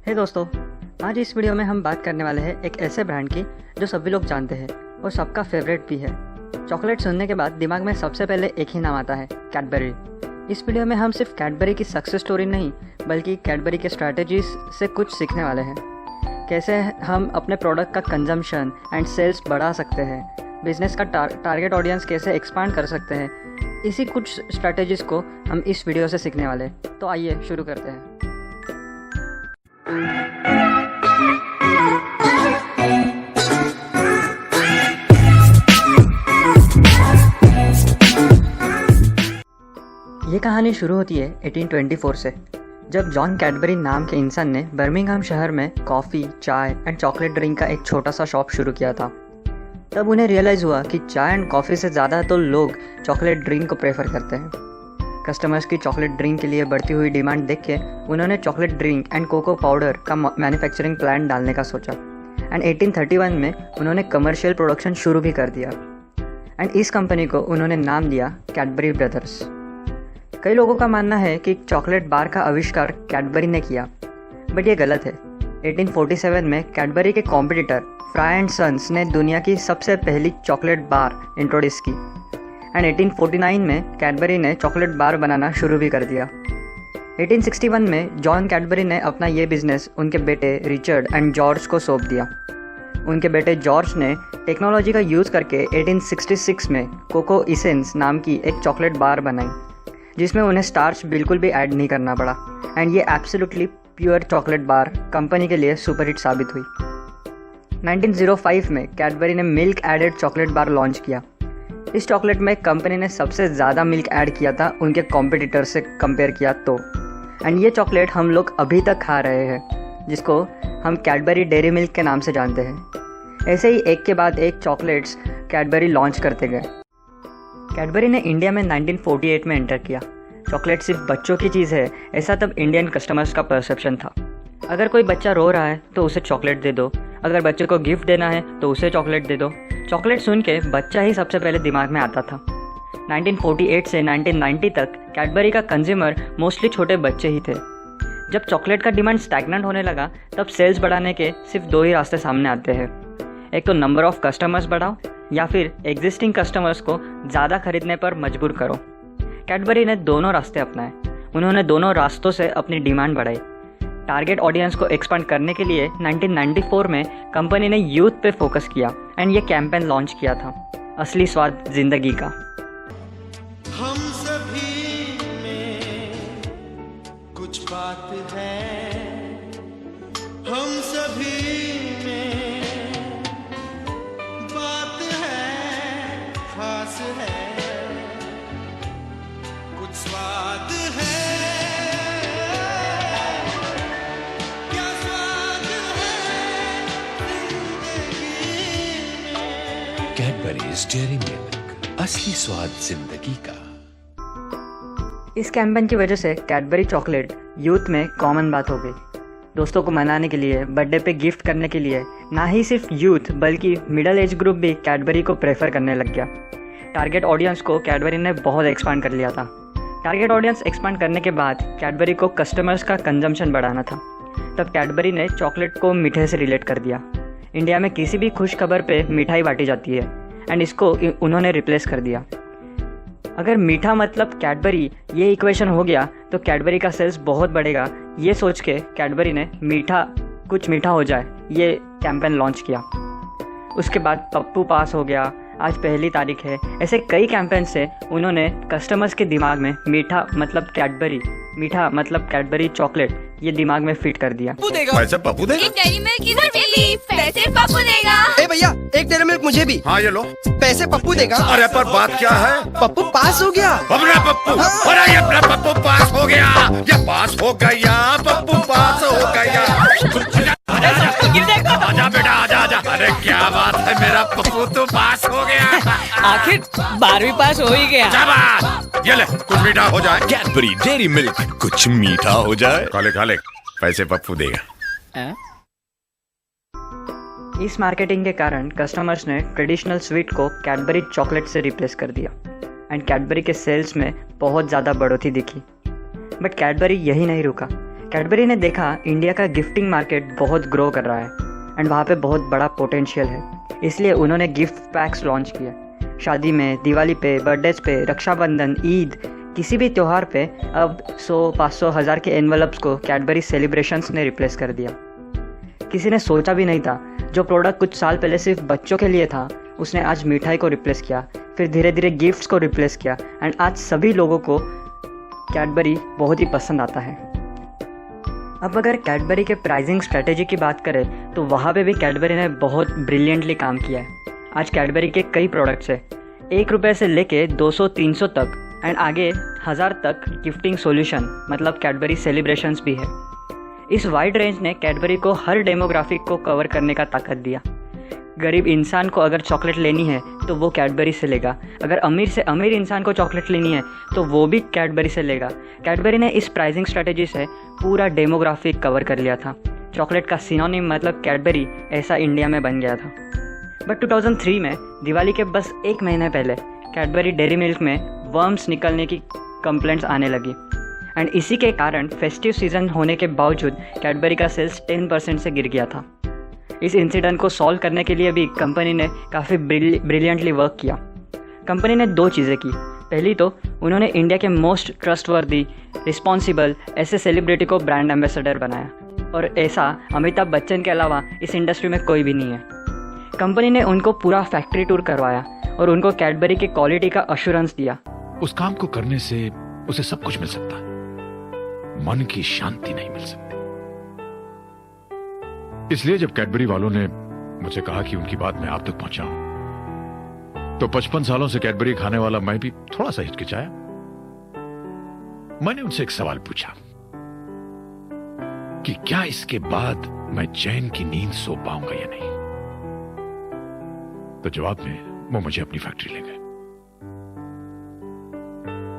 हे दोस्तों, आज इस वीडियो में हम बात करने वाले हैं एक ऐसे ब्रांड की जो सभी लोग जानते हैं और सबका फेवरेट भी है। चॉकलेट सुनने के बाद दिमाग में सबसे पहले एक ही नाम आता है, कैडबरी। इस वीडियो में हम सिर्फ कैडबरी की सक्सेस स्टोरी नहीं बल्कि कैडबरी के स्ट्रैटेजीज से कुछ सीखने वाले हैं। कैसे हम अपने प्रोडक्ट का कंजम्पशन एंड सेल्स बढ़ा सकते हैं, बिजनेस का टारगेट ऑडियंस कैसे एक्सपांड कर सकते हैं, इसी कुछ स्ट्रैटेजीज को हम इस वीडियो से सीखने वाले हैं। तो आइए शुरू करते हैं। ये कहानी शुरू होती है 1824 से, जब जॉन कैडबरी नाम के इंसान ने बर्मिंघम शहर में कॉफ़ी, चाय एंड चॉकलेट ड्रिंक का एक छोटा सा शॉप शुरू किया था। तब उन्हें रियलाइज़ हुआ कि चाय एंड कॉफ़ी से ज़्यादा तो लोग चॉकलेट ड्रिंक को प्रेफर करते हैं। कस्टमर्स की चॉकलेट ड्रिंक के लिए बढ़ती हुई डिमांड देख के उन्होंने chocolate drink and cocoa powder का मैन्युफैक्चरिंग प्लांट डालने का सोचा एंड 1831 में उन्होंने कमर्शियल प्रोडक्शन शुरू भी कर दिया एंड इस कंपनी को उन्होंने नाम दिया कैडबरी ब्रदर्स। कई लोगों का मानना है कि चॉकलेट बार का आविष्कार कैडबरी ने किया, बट ये गलत है। 1847 में कैडबरी के कॉम्पिटिटर फ्राई एंड सन्स ने दुनिया की सबसे पहली चॉकलेट बार इंट्रोड्यूस की एंड 1849 में कैडबरी ने चॉकलेट बार बनाना शुरू भी कर दिया। 1861 में जॉन कैडबरी ने अपना ये बिजनेस उनके बेटे रिचर्ड एंड जॉर्ज को सौंप दिया। उनके बेटे जॉर्ज ने टेक्नोलॉजी का यूज़ करके 1866 में कोको इसेंस नाम की एक चॉकलेट बार बनाई, जिसमें उन्हें स्टार्च बिल्कुल भी ऐड नहीं करना पड़ा एंड ये absolutely pure chocolate bar company के लिए सुपरहिट साबित हुई। 1905 में कैडबरी ने milk added chocolate bar launch किया। इस चॉकलेट में कंपनी ने सबसे ज़्यादा मिल्क ऐड किया था उनके कॉम्पिटिटर से कंपेयर किया तो, एंड ये चॉकलेट हम लोग अभी तक खा रहे हैं, जिसको हम कैडबरी डेयरी मिल्क के नाम से जानते हैं। ऐसे ही एक के बाद एक चॉकलेट्स कैडबरी लॉन्च करते गए। कैडबरी ने इंडिया में 1948 में एंटर किया। चॉकलेट सिर्फ बच्चों की चीज़ है, ऐसा तब इंडियन कस्टमर्स का परसेप्शन था। अगर कोई बच्चा रो रहा है तो उसे चॉकलेट दे दो, अगर बच्चे को गिफ्ट देना है तो उसे चॉकलेट दे दो। चॉकलेट सुन के बच्चा ही सबसे पहले दिमाग में आता था। 1948 से 1990 तक कैडबरी का कंज्यूमर मोस्टली छोटे बच्चे ही थे। जब चॉकलेट का डिमांड स्टैग्नेंट होने लगा तब सेल्स बढ़ाने के सिर्फ दो ही रास्ते सामने आते हैं। एक तो नंबर ऑफ कस्टमर्स बढ़ाओ या फिर एग्जिस्टिंग कस्टमर्स को ज़्यादा खरीदने पर मजबूर करो। कैडबरी ने दोनों रास्ते अपनाए। उन्होंने दोनों रास्तों से अपनी डिमांड बढ़ाई। टारगेट ऑडियंस को एक्सपांड करने के लिए 1994 में कंपनी ने यूथ पे फोकस किया एंड ये कैंपेन लॉन्च किया था, असली स्वाद जिंदगी का। हम सभी में कुछ बात है, हम सभी में बात है, खास है, कुछ स्वाद है। क्या स्वाद है जिंदगी में। कैडबरीज डेयरी मिल्क, असली स्वाद जिंदगी का। इस कैंपेन की वजह से कैडबरी चॉकलेट यूथ में कॉमन बात हो गई। दोस्तों को मनाने के लिए, बर्थडे पे गिफ्ट करने के लिए ना ही सिर्फ यूथ बल्कि मिडिल एज ग्रुप भी कैडबरी को प्रेफर करने लग गया। टारगेट ऑडियंस को कैडबरी ने बहुत एक्सपांड कर लिया था। टारगेट ऑडियंस एक्सपांड करने के बाद कैडबरी को कस्टमर्स का कंजम्पशन बढ़ाना था। तब कैडबरी ने चॉकलेट को मीठे से रिलेट कर दिया। इंडिया में किसी भी खुश खबर पे मिठाई बांटी जाती है एंड इसको उन्होंने रिप्लेस कर दिया। अगर मीठा मतलब कैडबरी ये इक्वेशन हो गया तो कैडबरी का सेल्स बहुत बढ़ेगा। ये सोच के कैडबरी ने कुछ मीठा हो जाए ये कैंपेन लॉन्च किया। उसके बाद पप्पू पास हो गया, आज पहली तारीख है, ऐसे कई कैंपेन से उन्होंने कस्टमर्स के दिमाग में मीठा मतलब कैडबरी चॉकलेट ये दिमाग में फिट कर दिया। पैसे पप्पू देगा? एक डेयरी मिल्क किधर चली? पैसे पप्पू देगा। ए भैया, एक डेयरी मिल्क मुझे भी। हाँ ये लो। पैसे पप्पू देगा। अरे पर बात क्या है? पप्पू पास हो गया। अपना पप्पू, अरे ये अपना पप्पू पास हो गया, ये पास हो गया, पप्पू पास हो गया। आजा बेटा आजा आजा। अरे क्या बात है, मेरा पप्पू तो पास हो गया। आखिर 12वीं पास हो ही गया। शाबाश, ये ले कुछ मीठा हो जाए। कैडबरी डेयरी मिल्क, कुछ मीठा हो जाए। खा ले, पैसे पप्पू देगा। इस मार्केटिंग के कारण कस्टमर्स ने ट्रेडिशनल स्वीट को कैडबरी चॉकलेट से रिप्लेस कर दिया एंड कैडबरी के सेल्स में बहुत ज़्यादा बढ़ोतरी दिखी। बट कैडबरी यही नहीं रुका। कैडबरी ने देखा इंडिया का गिफ्टिंग मार्केट बहुत ग्रो कर रहा है एंड वहाँ पे बहुत बड़ा पोटेंशियल है, इसलिए उन्होंने गिफ्ट पैक्स लॉन्च किया। शादी में, दिवाली पे, बर्थडेज पे, रक्षाबंधन, ईद, किसी भी त्यौहार पे अब 100, 500, 1000 के एनवलप्स को कैडबरी सेलिब्रेशंस ने रिप्लेस कर दिया। किसी ने सोचा भी नहीं था, जो प्रोडक्ट कुछ साल पहले सिर्फ बच्चों के लिए था, उसने आज मिठाई को रिप्लेस किया, फिर धीरे धीरे गिफ्ट्स को रिप्लेस किया एंड आज सभी लोगों को कैडबरी बहुत ही पसंद आता है। अब अगर कैडबरी के प्राइसिंग स्ट्रेटेजी की बात करें तो वहाँ पे भी कैडबरी ने बहुत ब्रिलियंटली काम किया है। आज कैडबरी के कई प्रोडक्ट्स हैं, 1 रुपये से लेके 200-300 तक एंड आगे 1000 तक गिफ्टिंग सॉल्यूशन मतलब कैडबरी सेलिब्रेशंस भी है। इस वाइड रेंज ने कैडबरी को हर डेमोग्राफिक को कवर करने का ताकत दिया। गरीब इंसान को अगर चॉकलेट लेनी है तो वो कैडबरी से लेगा, अगर अमीर से अमीर इंसान को चॉकलेट लेनी है तो वो भी कैडबरी से लेगा। कैडबरी ने इस प्राइसिंग स्ट्रेटेजी से पूरा डेमोग्राफिक कवर कर लिया था। चॉकलेट का सिनोनिम मतलब कैडबरी ऐसा इंडिया में बन गया था। बट 2003 में दिवाली के बस 1 महीने पहले कैडबरी डेयरी मिल्क में वर्म्स निकलने की कंप्लेंट्स आने लगी एंड इसी के कारण फेस्टिव सीजन होने के बावजूद कैडबरी का सेल्स 10% से गिर गया था। इस इंसिडेंट को सॉल्व करने के लिए भी कंपनी ने काफ़ी ब्रिलियंटली वर्क किया। कंपनी ने 2 चीज़ें की। पहली तो उन्होंने इंडिया के मोस्ट ट्रस्टवर्दी, रिस्पॉन्सिबल ऐसे सेलिब्रिटी को ब्रांड एम्बेसडर बनाया और ऐसा अमिताभ बच्चन के अलावा इस इंडस्ट्री में कोई भी नहीं है। कंपनी ने उनको पूरा फैक्ट्री टूर करवाया और उनको कैडबरी की क्वालिटी का अश्योरेंस दिया। उस काम को करने से उसे सब कुछ मिल सकता है, मन की शांति नहीं मिल सकती। इसलिए जब कैडबरी वालों ने मुझे कहा कि उनकी बात मैं आप तक पहुंचाऊं, तो 55 सालों से कैडबरी खाने वाला मैं भी थोड़ा सा हिचकिचाया। मैंने उनसे एक सवाल पूछा कि क्या इसके बाद मैं चैन की नींद सो पाऊंगा या नहीं। तो जवाब में वो मुझे अपनी फैक्ट्री ले गए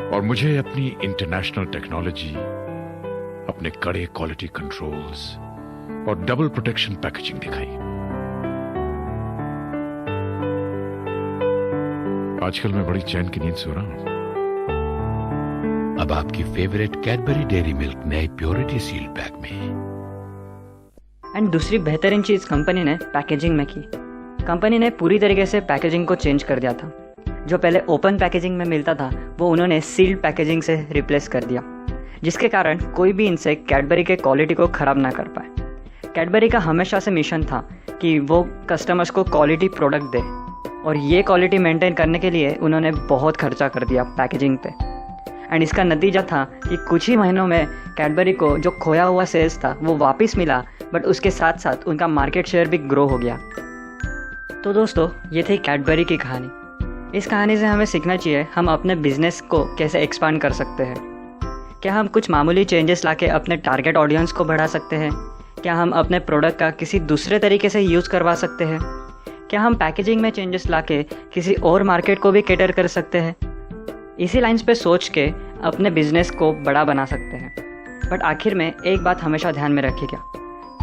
और मुझे अपनी इंटरनेशनल टेक्नोलॉजी, अपने कड़े क्वालिटी कंट्रोल्स और डबल प्रोटेक्शन पैकेजिंग दिखाई। आजकल मैं बड़ी चैन की नींद सो रहा हूं। अब आपकी फेवरेट कैडबरी डेयरी मिल्क नए प्योरिटी सील्ड बैग में। एंड दूसरी बेहतरीन चीज़ कंपनी ने पैकेजिंग में की। कंपनी ने पूरी तरीके से पैकेजिंग को चेंज कर दिया था। जो पहले ओपन पैकेजिंग में मिलता था वो उन्होंने सील्ड पैकेजिंग से रिप्लेस कर दिया, जिसके कारण कोई भी इनसे कैडबरी के क्वालिटी को ख़राब ना कर पाए। कैडबरी का हमेशा से मिशन था कि वो कस्टमर्स को क्वालिटी प्रोडक्ट दे और ये क्वालिटी मेंटेन करने के लिए उन्होंने बहुत खर्चा कर दिया पैकेजिंग पे। एंड इसका नतीजा था कि कुछ ही महीनों में कैडबरी को जो खोया हुआ सेल्स था वो वापस मिला, बट उसके साथ साथ उनका मार्केट शेयर भी ग्रो हो गया। तो दोस्तों, ये थी कैडबरी की कहानी। इस कहानी से हमें सीखना चाहिए हम अपने बिजनेस को कैसे एक्सपांड कर सकते हैं। क्या हम कुछ मामूली चेंजेस लाके अपने टारगेट ऑडियंस को बढ़ा सकते हैं? क्या हम अपने प्रोडक्ट का किसी दूसरे तरीके से यूज़ करवा सकते हैं? क्या हम पैकेजिंग में चेंजेस लाके किसी और मार्केट को भी कैटर कर सकते हैं? इसी लाइंस पे सोच के अपने बिजनेस को बड़ा बना सकते हैं। बट आखिर में एक बात हमेशा ध्यान में रखिएगा,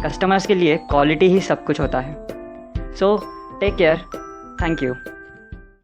कस्टमर्स के लिए क्वालिटी ही सब कुछ होता है। So take care, thank you.